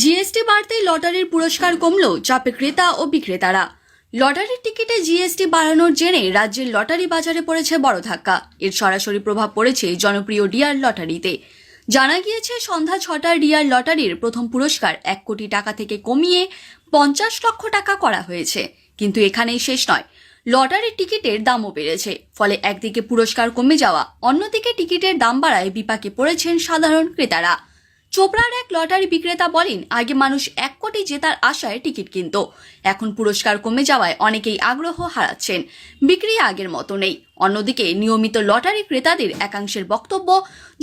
GST বাড়তেই লটারির পুরস্কার কমল, চাপে ক্রেতা ও বিক্রেতারা। লটারির টিকিটে জিএসটি বাড়ানোর জেরে রাজ্যের লটারি বাজারে পড়েছে বড় ধাক্কা। এর সরাসরি প্রভাব পড়েছে জনপ্রিয় ডিআর লটারিতে। জানা গিয়েছে, সন্ধ্যা 6টার ডিআর লটারির প্রথম পুরস্কার 1 কোটি টাকা থেকে কমিয়ে 50 লক্ষ টাকা করা হয়েছে। কিন্তু এখানেই শেষ নয়, লটারির টিকিটের দামও বেড়েছে। ফলে একদিকে পুরস্কার কমে যাওয়া, অন্যদিকে টিকিটের দাম বাড়ায় বিপাকে পড়েছেন সাধারণ ক্রেতারা। চোপড়ার এক লটারি বিক্রেতা বলেন, আগে মানুষ 1 কোটি জেতার আশায় টিকিট কিনত। এখন পুরস্কার কমে যাওয়ায় অনেকেই আগ্রহ হারাচ্ছেন। বিক্রি আগের মতো নেই। অন্যদিকে নিয়মিত লটারি ক্রেতাদের একাংশের বক্তব্য,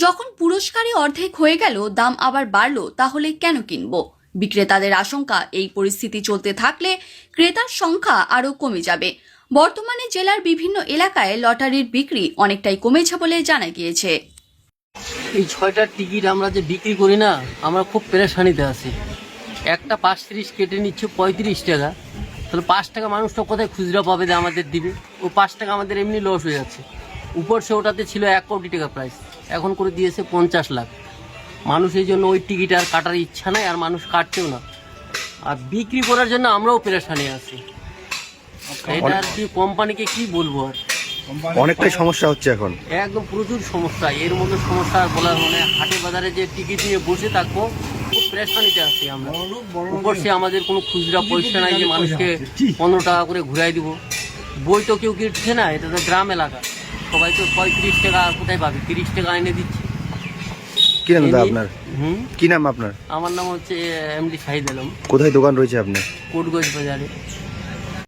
যখন পুরস্কারই অর্ধেক হয়ে গেল, দাম আবার বাড়লো, তাহলে কেন কিনবো? বিক্রেতাদের আশঙ্কা, এই পরিস্থিতি চলতে থাকলে ক্রেতার সংখ্যা আরও কমে যাবে। বর্তমানে জেলার বিভিন্ন এলাকায় লটারির বিক্রি অনেকটাই কমেছে বলে জানা গিয়েছে। এই 6টার টিকিট আমরা যে বিক্রি করি না, আমরা খুব পেরেশানিতে আছি। একটা 5.30 কেটে নিচ্ছে 35 টাকা। তাহলে 5 টাকা মানুষটা কোথায় খুচরা পাবে যে আমাদের দিবে? ও 5 টাকা আমাদের এমনি লস হয়ে যাচ্ছে। উপর সে ওটাতে ছিল 1 কোটি টাকা প্রাইস, এখন করে দিয়েছে 50 লাখ। মানুষ এই জন্য ওই টিকিট আর কাটার ইচ্ছা নাই, আর মানুষ কাটছেও না। আর বিক্রি করার জন্য আমরাও পেরেশানি আছি। এটা আর কি, কোম্পানিকে কি বলবো আর, অনেকটাই সমস্যা হচ্ছে এখন। একদম প্রচুর সমস্যা। এর মধ্যে সমস্যা বলার মানে হাটে বাজারে যে টিকিট নিয়ে বসে থাকবো, খুব প্রেশানিতে আছি আমরা। উপর সে আমাদের কোনো খুচরা পয়সা নাই যে মানুষকে 15 টাকা করে ঘুরাই দিব। বই তো কেউ কিনছে না, এটা তো গ্রাম এলাকা। সবাই তো 35 টাকা আর কোথায় পাবে? 30 টাকা এনে দিচ্ছে। কি নাম আপনার? কি নাম আপনার? আমার নাম হচ্ছে এমডি শাহিদ আলম। কোথায় দোকান রয়েছে আপনার? কোটগঞ্জ বাজারে।